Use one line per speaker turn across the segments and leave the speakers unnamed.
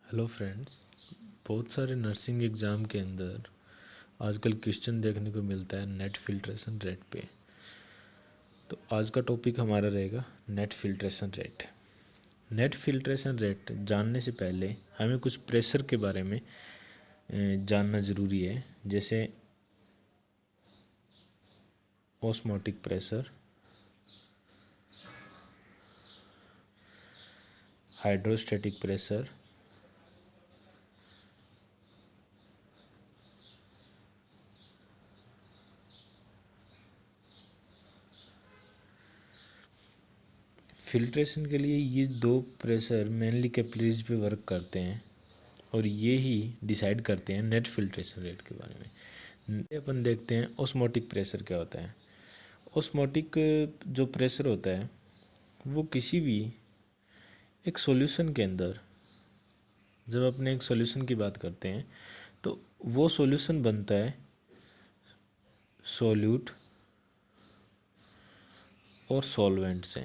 Hello friends. बहुत सारे nursing exam के अंदर आजकल क्वेश्चन देखने को मिलता है नेट फिल्ट्रेशन रेट पे। तो आज का टॉपिक हमारा रहेगा net filtration rate. Net filtration rate जानने से पहले हमें कुछ प्रेशर के बारे में जानना ज़रूरी है, जैसे osmotic pressure, hydrostatic pressure, filtration के लिए ये दो प्रेशर मेनली कैपिलरीज पे वर्क करते हैं और ये ही डिसाइड करते हैं नेट फिल्ट्रेशन रेट के बारे में। अपन देखते हैं ऑस्मोटिक प्रेशर क्या होता है। ऑस्मोटिक जो प्रेशर होता है वो किसी भी एक सॉल्यूशन के अंदर, जब अपने एक सॉल्यूशन की बात करते हैं तो वो सॉल्यूशन बनता है सॉल्यूट और सॉल्वेंट से।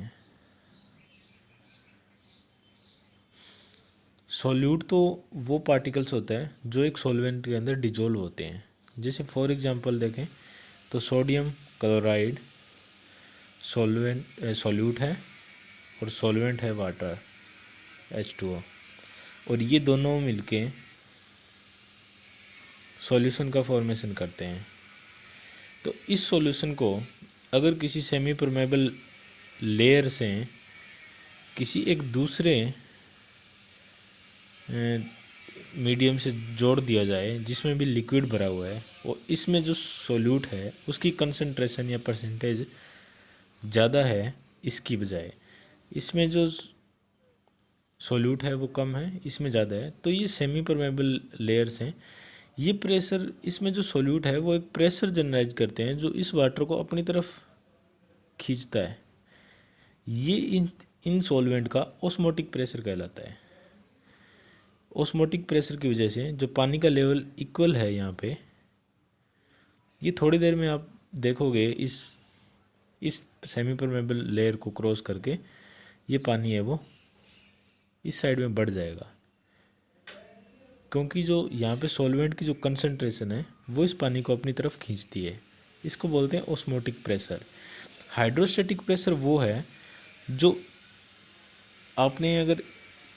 सॉल्यूट तो वो पार्टिकल्स होता है जो एक सॉल्वेंट के अंदर डिजोल्व होते हैं। जैसे फॉर एग्जांपल देखें तो सोडियम क्लोराइड सॉल्यूट है और सॉल्वेंट है वाटर H2O, और ये दोनों मिलके सॉल्यूशन का फॉर्मेशन करते हैं। तो इस सॉल्यूशन को अगर किसी सेमी परमेबल लेयर से किसी एक दूसरे मीडियम से जोड़ दिया जाए जिसमें भी लिक्विड भरा हुआ है, और इसमें जो सॉल्यूट है उसकी कंसंट्रेशन या परसेंटेज ज़्यादा है इसकी बजाय, इसमें जो सॉल्यूट है वो कम है, इसमें ज़्यादा है, तो ये सेमी परमेबल लेयर्स हैं। ये प्रेशर, इसमें जो सॉल्यूट है वो एक प्रेशर जनरेट करते हैं जो इस वाटर को अपनी तरफ खींचता है। ये इन सॉल्वेंट का ऑस्मोटिक प्रेशर कहलाता है। ऑस्मोटिक प्रेशर की वजह से जो पानी का लेवल इक्वल है यहाँ पे, ये थोड़ी देर में आप देखोगे इस सेमी परमेबल लेयर को क्रॉस करके ये पानी है वो इस साइड में बढ़ जाएगा, क्योंकि जो यहाँ पे सॉल्वेंट की जो कंसंट्रेशन है वो इस पानी को अपनी तरफ खींचती है। इसको बोलते हैं ऑस्मोटिक प्रेशर। हाइड्रोस्टैटिक प्रेशर वो है जो आपने अगर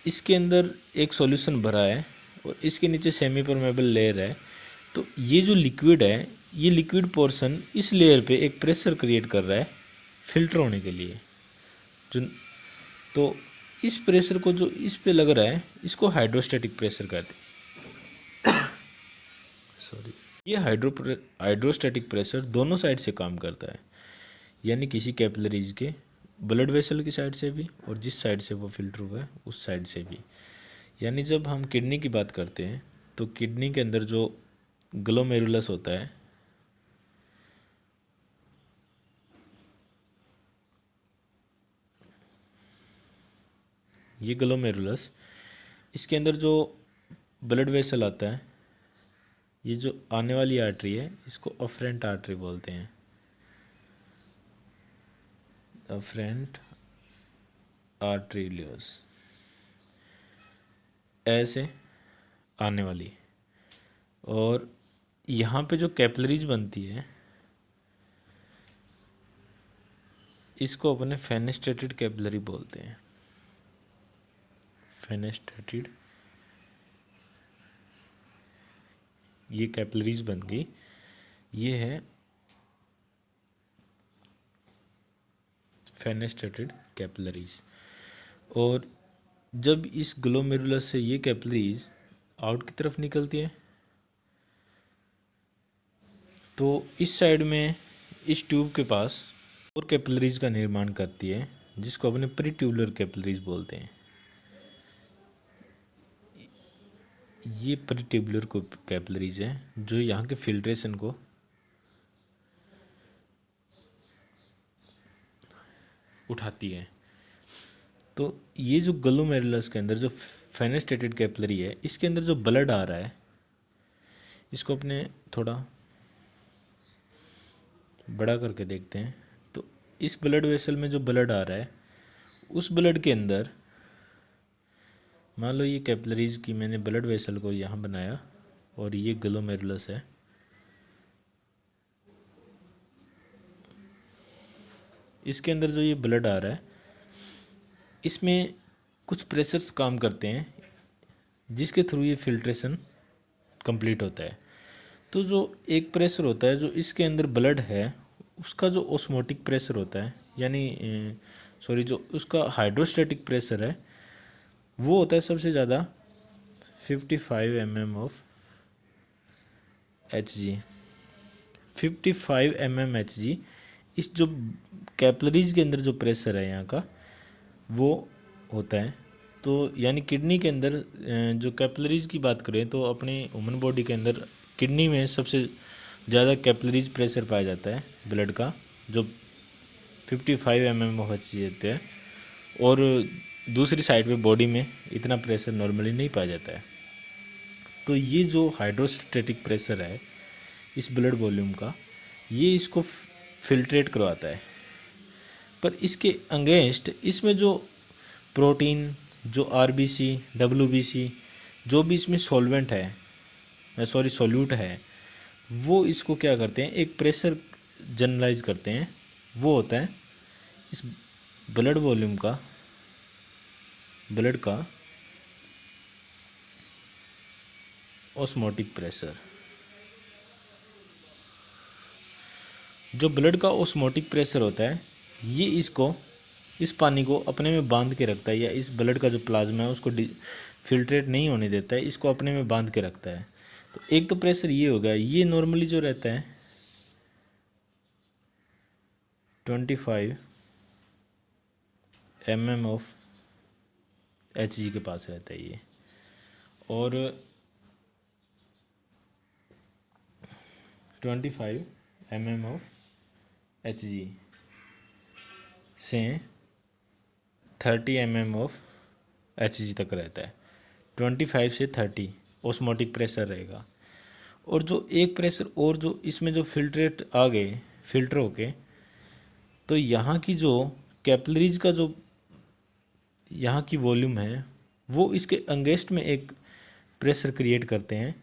इसके अंदर एक सॉल्यूशन भरा है और इसके नीचे सेमी परमेबल लेयर है, तो ये जो लिक्विड है, ये लिक्विड पोर्शन इस लेयर पे एक प्रेशर क्रिएट कर रहा है फिल्टर होने के लिए। जो तो इस प्रेशर को जो इस पे लग रहा है इसको हाइड्रोस्टैटिक प्रेशर कहते हैं। सॉरी, ये हाइड्रोस्टैटिक प्रेशर दोनों साइड से काम करता है, यानी किसी कैपिलरीज के ब्लड वेसल की साइड से भी और जिस साइड से वो फिल्टर हुआ है उस साइड से भी। यानी जब हम किडनी की बात करते हैं तो किडनी के अंदर जो ग्लोमेरुलस होता है, ये ग्लोमेरुलस, इसके अंदर जो ब्लड वेसल आता है, ये जो आने वाली आर्टरी है इसको अफरेंट आर्टरी बोलते हैं। अफरेंट आर्टरीलियोस, ऐसे आने वाली, और यहाँ पे जो कैपिलरीज बनती है इसको अपने फेनेस्ट्रेटेड कैपिलरी बोलते हैं। फेनेस्ट्रेटेड, ये कैपिलरीज बन गई, ये है फेनेस्ट्रेटेड कैपिलरीज। और जब इस ग्लोमेरुलस से ये कैपिलरीज आउट की तरफ निकलती है तो इस साइड में इस ट्यूब के पास और कैपिलरीज का निर्माण करती है जिसको अपने प्रीट्यूबुलर कैपिलरीज बोलते हैं। ये प्रीट्यूबुलर कैपिलरीज हैं जो यहाँ के फिल्ट्रेशन को उठाती है। तो ये जो ग्लोमेरुलस के अंदर जो फेनेस्ट्रेटेड कैपिलरी है, इसके अंदर जो ब्लड आ रहा है, इसको अपने थोड़ा बड़ा करके देखते हैं। तो इस ब्लड वेसल में जो ब्लड आ रहा है उस ब्लड के अंदर मान लो ये कैपिलरीज की मैंने ब्लड वेसल को यहाँ बनाया और ये ग्लोमेरुलस है। इसके अंदर जो ये ब्लड आ रहा है इसमें कुछ प्रेशर्स काम करते हैं जिसके थ्रू ये फिल्ट्रेशन कंप्लीट होता है। तो जो एक प्रेशर होता है जो इसके अंदर ब्लड है उसका जो ऑस्मोटिक प्रेशर होता है यानी जो उसका हाइड्रोस्टैटिक प्रेशर है वो होता है सबसे ज़्यादा 55 mm of Hg। 55 mm Hg इस जो कैपिलरीज के अंदर जो प्रेशर है यहाँ का वो होता है। तो यानी किडनी के अंदर जो कैपिलरीज की बात करें तो अपनी ह्यूमन बॉडी के अंदर किडनी में सबसे ज़्यादा कैपिलरीज प्रेशर पाया जाता है ब्लड का जो 55 mm ऑफ Hg देते हैं, और दूसरी साइड पे बॉडी में इतना प्रेशर नॉर्मली नहीं पाया जाता है। तो ये जो हाइड्रोस्टैटिक प्रेशर है इस ब्लड वॉल्यूम का ये इसको फिल्ट्रेट करवाता है। पर इसके अगेंस्ट इसमें जो प्रोटीन जो आरबीसी डब्ल्यूबीसी जो भी इसमें सॉल्वेंट है सॉल्यूट है वो इसको क्या करते हैं एक प्रेशर जनरलाइज करते हैं। वो होता है इस ब्लड वॉल्यूम का ब्लड का ऑस्मोटिक प्रेशर। जो ब्लड का ऑस्मोटिक प्रेशर होता है ये इसको इस पानी को अपने में बांध के रखता है या इस ब्लड का जो प्लाज्मा है उसको फिल्ट्रेट नहीं होने देता है, इसको अपने में बांध के रखता है। तो एक तो प्रेशर ये हो गया, ये नॉर्मली जो रहता है 25 mm ऑफ Hg के पास रहता है ये, और 25 mm ऑफ Hg से 30 mm ऑफ Hg तक रहता है। 25 से 30 ऑस्मोटिक प्रेशर रहेगा। और जो एक प्रेशर और जो इसमें जो फिल्ट्रेट आ गए फिल्टर होके, तो यहाँ की जो कैपिलरीज का जो यहाँ की वॉल्यूम है वो इसके अगेंस्ट में एक प्रेशर क्रिएट करते हैं,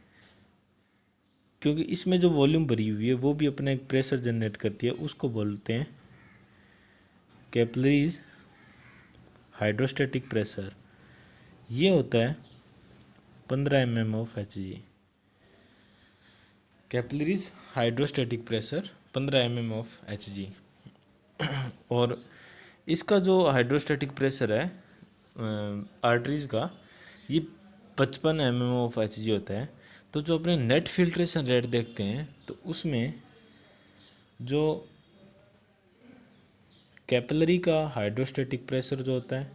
क्योंकि इसमें जो वॉल्यूम भरी हुई है वो भी अपना एक प्रेशर जनरेट करती है, उसको बोलते हैं कैपिलरीज हाइड्रोस्टैटिक प्रेशर। ये होता है 15 mm of Hg। Capillaries hydrostatic pressure 15 mm of Hg। और इसका जो हाइड्रोस्टैटिक प्रेशर है आर्टरीज का ये 55 mm ऑफ Hg होता है। तो जो अपने नेट फिल्ट्रेशन रेट देखते हैं तो उसमें जो कैपिलरी का हाइड्रोस्टैटिक प्रेशर जो होता है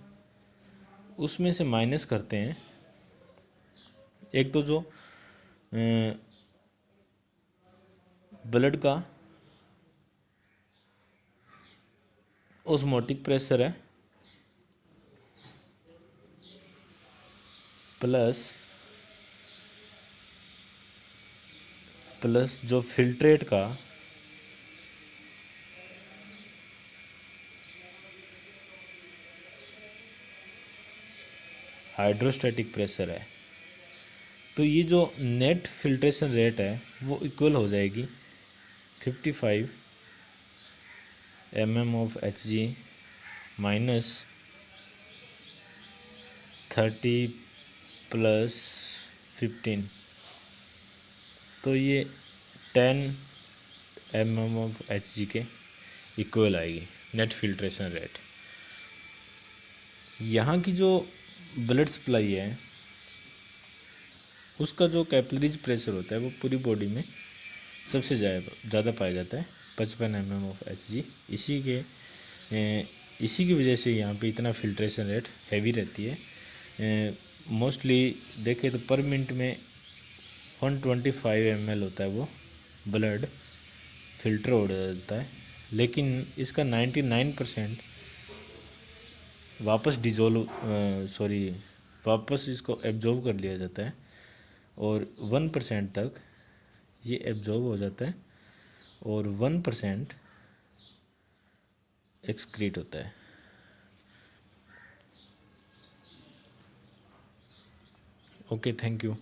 उसमें से माइनस करते हैं एक तो जो ब्लड का ऑस्मोटिक प्रेशर है प्लस जो फिल्ट्रेट का हाइड्रोस्टैटिक प्रेशर है। तो ये जो नेट फिल्ट्रेशन रेट है वो इक्वल हो जाएगी 55 mm of Hg minus 30 plus 15, तो ये 10 mm ऑफ Hg के इक्वल आएगी नेट फिल्ट्रेशन रेट। यहाँ की जो ब्लड सप्लाई है उसका जो कैपिलरीज प्रेशर होता है वो पूरी बॉडी में सबसे ज़्यादा पाया जाता है 55 mm ऑफ Hg। इसी की वजह से यहाँ पे इतना फिल्ट्रेशन रेट हैवी रहती है। मोस्टली देखें तो पर मिनट में 125 ml होता है वो ब्लड फिल्टर हो जाता है, लेकिन इसका 99% वापस इसको एब्जॉर्ब कर लिया जाता है और 1% तक ये एब्जॉर्ब हो जाता है और 1% एक्सक्रीट होता है। Okay, thank you.